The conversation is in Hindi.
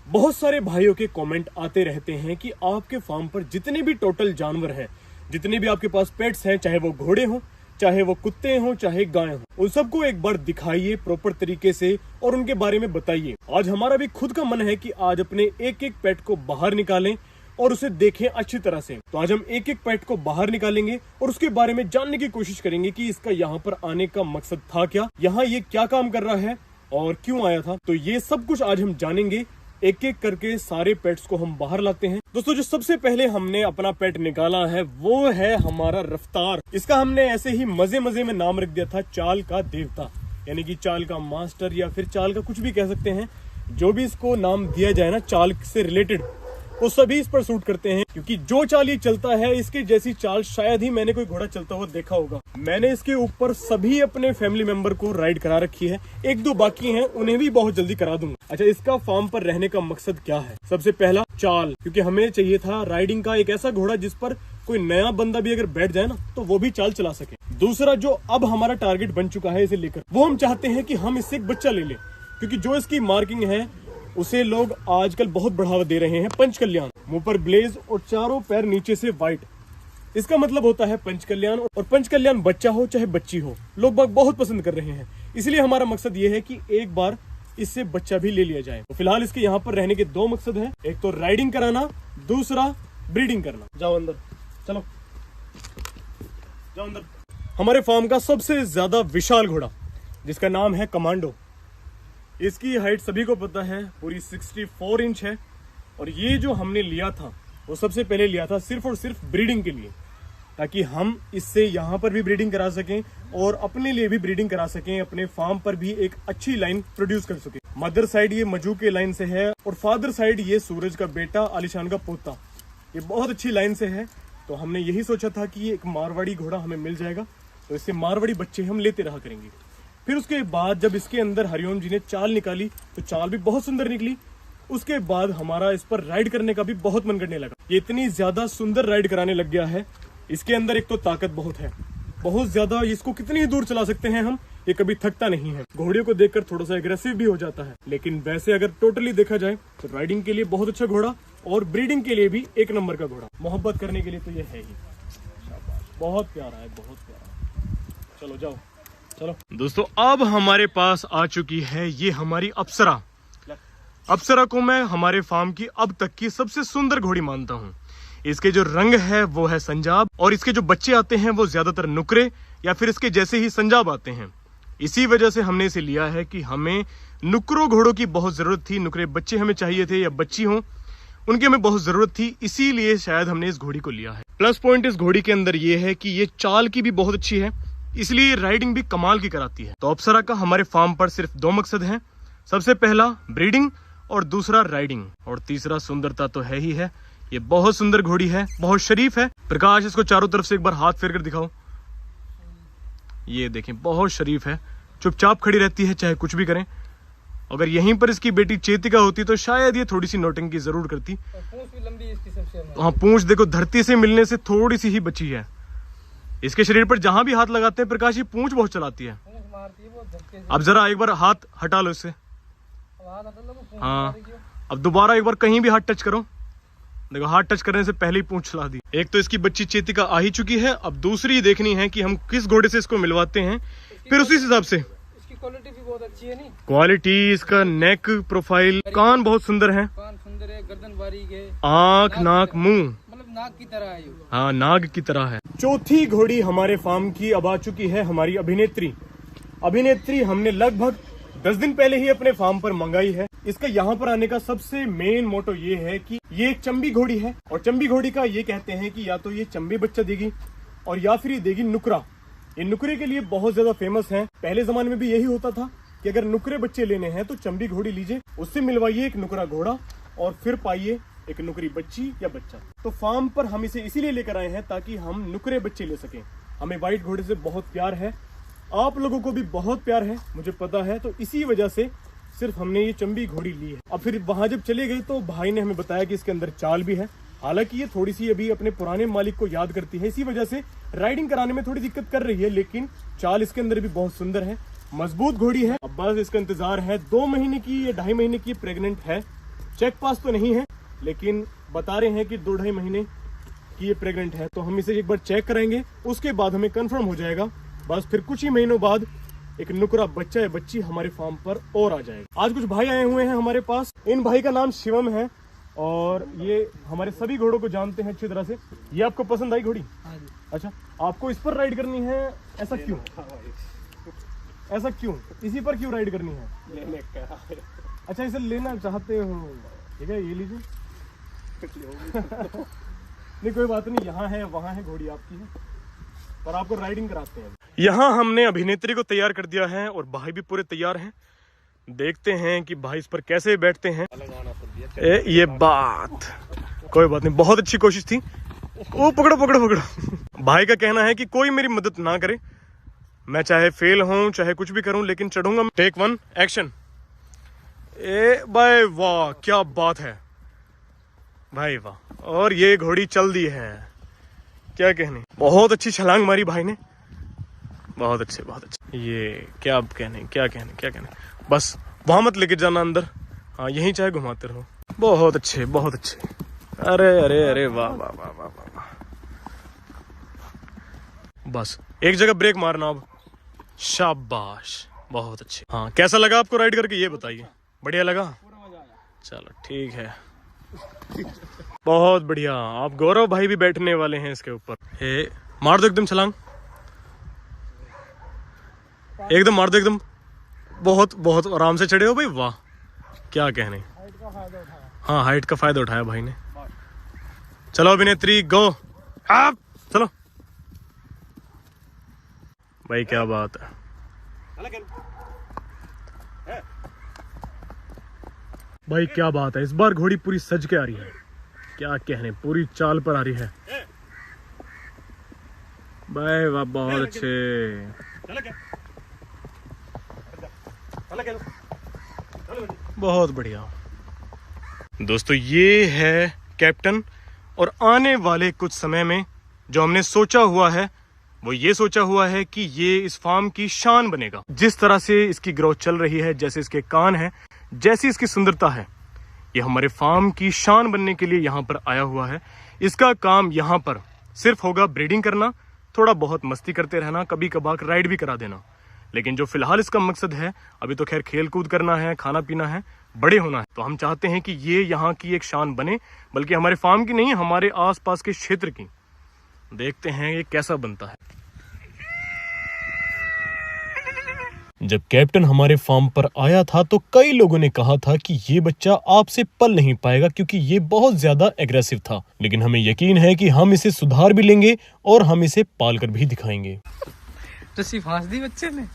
बहुत सारे भाइयों के कमेंट आते रहते हैं कि आपके फार्म पर जितने भी टोटल जानवर हैं, जितने भी आपके पास पेट्स हैं, चाहे वो घोड़े हों, चाहे वो कुत्ते हों, चाहे गाय हों, उन सबको एक बार दिखाइए प्रॉपर तरीके से और उनके बारे में बताइए। आज हमारा भी खुद का मन है कि आज अपने एक एक पेट को बाहर निकालें और उसे देखें अच्छी तरह से। तो आज हम एक एक पेट को बाहर निकालेंगे और उसके बारे में जानने की कोशिश करेंगे कि इसका यहाँ पर आने का मकसद था क्या, यहाँ ये क्या काम कर रहा है और क्यों आया था। तो ये सब कुछ आज हम जानेंगे। एक एक करके सारे पेट्स को हम बाहर लाते हैं। दोस्तों, जो सबसे पहले हमने अपना पेट निकाला है वो है हमारा रफ्तार। इसका हमने ऐसे ही मजे मजे में नाम रख दिया था चाल का देवता, यानी कि चाल का मास्टर या फिर चाल का कुछ भी कह सकते हैं। जो भी इसको नाम दिया जाए ना चाल से रिलेटेड, वो सभी इस पर सूट करते हैं, क्योंकि जो चाल ये चलता है इसके जैसी चाल शायद ही मैंने कोई घोड़ा चलता हुआ देखा होगा। मैंने इसके ऊपर सभी अपने फैमिली मेंबर को राइड करा रखी है, एक दो बाकी हैं, उन्हें भी बहुत जल्दी करा दूंगा। अच्छा, इसका फार्म पर रहने का मकसद क्या है? सबसे पहला चाल, क्योंकि हमें चाहिए था राइडिंग का एक ऐसा घोड़ा जिस पर कोई नया बंदा भी अगर बैठ जाए ना तो वो भी चाल चला सके। दूसरा, जो अब हमारा टारगेट बन चुका है इसे लेकर, वो हम चाहते हैं कि हम इससे एक बच्चा ले लें, क्योंकि जो इसकी मार्किंग है उसे लोग आजकल बहुत बढ़ावा दे रहे हैं। पंच कल्याण, मुंह पर ब्लेज और चारों पैर नीचे से व्हाइट, इसका मतलब होता है पंच कल्याण। और पंच कल्याण बच्चा हो चाहे बच्ची हो, लोग बहुत पसंद कर रहे हैं। इसलिए हमारा मकसद ये है कि एक बार इससे बच्चा भी ले लिया जाए। तो फिलहाल इसके यहाँ पर रहने के दो मकसद हैं, एक तो राइडिंग कराना, दूसरा ब्रीडिंग करना। जाओ अंदर, चलो जाओ अंदर। हमारे फार्म का सबसे ज्यादा विशाल घोड़ा जिसका नाम है कमांडो, इसकी हाइट सभी को पता है पूरी 64 इंच है। और ये जो हमने लिया था वो सबसे पहले लिया था सिर्फ और सिर्फ ब्रीडिंग के लिए, ताकि हम इससे यहाँ पर भी ब्रीडिंग करा सकें और अपने लिए भी ब्रीडिंग करा सकें, अपने फार्म पर भी एक अच्छी लाइन प्रोड्यूस कर सकें। मदर साइड ये मजू के लाइन से है और फादर साइड ये सूरज का बेटा आलिशान का पोता, ये बहुत अच्छी लाइन से है। तो हमने यही सोचा था कि ये एक मारवाड़ी घोड़ा हमें मिल जाएगा, तो इससे मारवाड़ी बच्चे हम लेते रहा करेंगे। फिर उसके बाद जब इसके अंदर हरिओम जी ने चाल निकाली तो चाल भी बहुत सुंदर निकली। उसके बाद हमारा इस पर राइड करने का भी बहुत मन करने लगा। ये इतनी ज्यादा सुंदर राइड कराने लग गया है। इसके अंदर एक तो ताकत बहुत है, बहुत ज्यादा, इसको कितनी दूर चला सकते हैं हम, ये कभी थकता नहीं है। घोड़े को देखकर थोड़ा सा एग्रेसिव भी हो जाता है, लेकिन वैसे अगर टोटली देखा जाए तो राइडिंग के लिए बहुत अच्छा घोड़ा और ब्रीडिंग के लिए भी एक नंबर का घोड़ा। मोहब्बत करने के लिए तो ये है ही, बहुत प्यारा है, बहुत प्यारा। चलो जाओ, चलो दोस्तों, अब हमारे पास आ चुकी है ये हमारी अप्सरा। अप्सरा को मैं हमारे फार्म की अब तक की सबसे सुंदर घोड़ी मानता हूँ। इसके जो रंग है वो है संजाब, और इसके जो बच्चे आते हैं वो ज्यादातर नुकरे या फिर इसके जैसे ही संजाब आते हैं। इसी वजह से हमने इसे लिया है कि हमें नुकरों घोड़ों की बहुत जरूरत थी, नुकरे बच्चे हमें चाहिए थे या बच्ची हो, उनकी हमें बहुत जरूरत थी, इसीलिए शायद हमने इस घोड़ी को लिया है। प्लस पॉइंट इस घोड़ी के अंदर ये है कि ये चाल की भी बहुत अच्छी है, इसलिए राइडिंग भी कमाल की कराती है। तो अप्सरा का हमारे फार्म पर सिर्फ दो मकसद हैं, सबसे पहला ब्रीडिंग और दूसरा राइडिंग, और तीसरा सुंदरता तो है ही है। ये बहुत सुंदर घोड़ी है, बहुत शरीफ है। प्रकाश, इसको चारों तरफ से एक बार हाथ फेर कर दिखाओ। ये देखें, बहुत शरीफ है, चुपचाप खड़ी रहती है चाहे कुछ भी करें। अगर यहीं पर इसकी बेटी चेतिका होती तो शायद ये थोड़ी सी नौटंकी जरूर करती। पूंछ भी लंबी है इसकी सबसे। हाँ, पूंछ देखो, धरती से मिलने से थोड़ी सी ही बची है। इसके शरीर पर जहां भी हाथ लगाते हैं प्रकाश, ये पूंछ बहुत चलाती है। अब जरा एक बार हाथ हटा लो इससे। हाँ, अब दोबारा एक बार कहीं भी हाथ टच करो, देखो हाथ टच करने से पहले ही पूंछ चला दी। एक तो इसकी बच्ची चेतिका आ ही चुकी है, अब दूसरी देखनी है कि हम किस घोड़े से इसको मिलवाते हैं, फिर उसी हिसाब से। इसकी क्वालिटी भी बहुत अच्छी है। नहीं, क्वालिटी, इसका नेक प्रोफाइल, कान बहुत सुंदर है, कान सुंदर है, गर्दन बारीक है, आँख, नाक, मुंह मतलब नाग की तरह है। हाँ, नाग की तरह है। चौथी घोड़ी हमारे फार्म की अब आ चुकी है, हमारी अभिनेत्री। अभिनेत्री हमने लगभग 10 दिन पहले ही अपने फार्म पर मंगाई है। इसका यहाँ पर आने का सबसे मेन मोटो ये है कि ये एक चंबी घोड़ी है, और चंबी घोड़ी का ये कहते हैं कि या तो ये चंबी बच्चा देगी और या फिर ये देगी नुकरा। ये नुकरे के लिए बहुत ज्यादा फेमस है। पहले जमाने में भी यही होता था कि अगर नुकरे बच्चे लेने हैं तो चंबी घोड़ी लीजिए, उससे मिलवाइए एक नुकरा घोड़ा और फिर पाइए एक नुकरी बच्ची या बच्चा। तो फार्म पर हम इसे इसीलिए लेकर आए हैं ताकि हम नुकरे बच्चे ले सकें। हमें व्हाइट घोड़े से बहुत प्यार है, आप लोगों को भी बहुत प्यार है, मुझे पता है। तो इसी वजह से सिर्फ हमने ये चंबी घोड़ी ली है। अब फिर वहां जब चले गए तो भाई ने हमें बताया कि इसके अंदर चाल भी है। हालांकि ये थोड़ी सी अभी अपने पुराने मालिक को याद करती है, इसी वजह से राइडिंग कराने में थोड़ी दिक्कत कर रही है, लेकिन चाल इसके अंदर भी बहुत सुंदर है। मजबूत घोड़ी है। अब बस इसका इंतजार है। 2 महीने की या 2.5 महीने की प्रेग्नेंट है। चेक पास तो नहीं है, लेकिन बता रहे हैं कि 2-2.5 महीने की ये प्रेग्नेंट है। तो हम इसे एक बार चेक करेंगे, उसके बाद हमें कंफर्म हो जाएगा। बस फिर कुछ ही महीनों बाद एक नुकरा बच्चा या बच्ची हमारे फार्म पर और आ जाएगा। आज कुछ भाई आए हुए हैं हमारे पास। इन भाई का नाम शिवम है और ये हमारे सभी घोड़ों को जानते हैं अच्छी तरह से। ये आपको पसंद आई घोड़ी? हाँ जी। अच्छा, आपको इस पर राइड करनी है? ऐसा क्यों? ऐसा क्यों? इसी पर क्यों राइड करनी है? लेने का। अच्छा, इसे लेना चाहते हो? ठीक है, ये लीजिए। नहीं कोई बात नहीं, यहाँ है वहाँ है, घोड़ी आपकी है, पर आपको राइडिंग कराते हैं। यहाँ हमने अभिनेत्री को तैयार कर दिया है और भाई भी पूरे तैयार हैं। देखते हैं कि भाई इस पर कैसे बैठते हैं। ये बात कोई बात नहीं, बहुत अच्छी कोशिश थी। ओ पकड़ो पकड़ो पकड़ो। भाई का कहना है कि कोई मेरी मदद ना करे, मैं चाहे फेल हूं चाहे कुछ भी करूं, लेकिन चढ़ूंगा। Take 1 action. ए भाई वाह, क्या बात है भाई, वाह। और ये घोड़ी चल दी है, क्या कहने। बहुत अच्छी छलांग मारी भाई ने, बहुत अच्छे बहुत अच्छे। ये क्या कहने, क्या कहने, क्या कहने। बस वहां मत लेके जाना अंदर, हाँ यहीं चाहे घुमाते रहो। बहुत अच्छे बहुत अच्छे। अरे अरे अरे वाह वाह वाह वाह वाह वाह। बस एक जगह ब्रेक मारना अब। शाबाश, बहुत अच्छे। हाँ, कैसा लगा आपको राइड करके ये बताइए? बढ़िया लगा? चलो ठीक है, बहुत बढ़िया। आप गौरव भाई भी बैठने वाले हैं इसके ऊपर। हे मार दो एकदम छलांग, एकदम मार दो एकदम। बहुत बहुत आराम से चढ़े हो भाई, वाह क्या कहने। हाँ, हाइट का फायदा उठाया भाई ने। चलो अभिनेत्री गो, आप चलो भाई, क्या बात है। भाई क्या बात है, इस बार घोड़ी पूरी सज के आ रही है, क्या कहने, पूरी चाल पर आ रही है भाई, वाह बहुत अच्छे, बहुत बढ़िया। दोस्तों ये है कैप्टन, और आने वाले कुछ समय में जो हमने सोचा हुआ है वो ये सोचा हुआ है कि ये इस फार्म की शान बनेगा। जिस तरह से इसकी ग्रोथ चल रही है, जैसे इसके कान हैं, जैसी इसकी सुंदरता है, ये हमारे फार्म की शान बनने के लिए यहाँ पर आया हुआ है। इसका काम यहाँ पर सिर्फ होगा ब्रीडिंग करना, थोड़ा बहुत मस्ती करते रहना, कभी कभार राइड भी करा देना। लेकिन जो फिलहाल इसका मकसद है, अभी तो खैर खेल कूद करना है, खाना पीना है, बड़े होना है। तो हम चाहते हैं कि ये यहाँ की एक शान बने, बल्कि हमारे फार्म की नहीं, हमारे आसपास के क्षेत्र की। देखते हैं ये कैसा बनता है। जब कैप्टन हमारे फार्म पर आया था तो कई लोगों ने कहा था कि ये बच्चा आपसे पल नहीं पाएगा क्योंकि ये बहुत ज्यादा एग्रेसिव था, लेकिन हमें यकीन है कि हम इसे सुधार भी लेंगे और हम इसे पाल कर भी दिखाएंगे। रस्सी फांस दी बच्चे ने।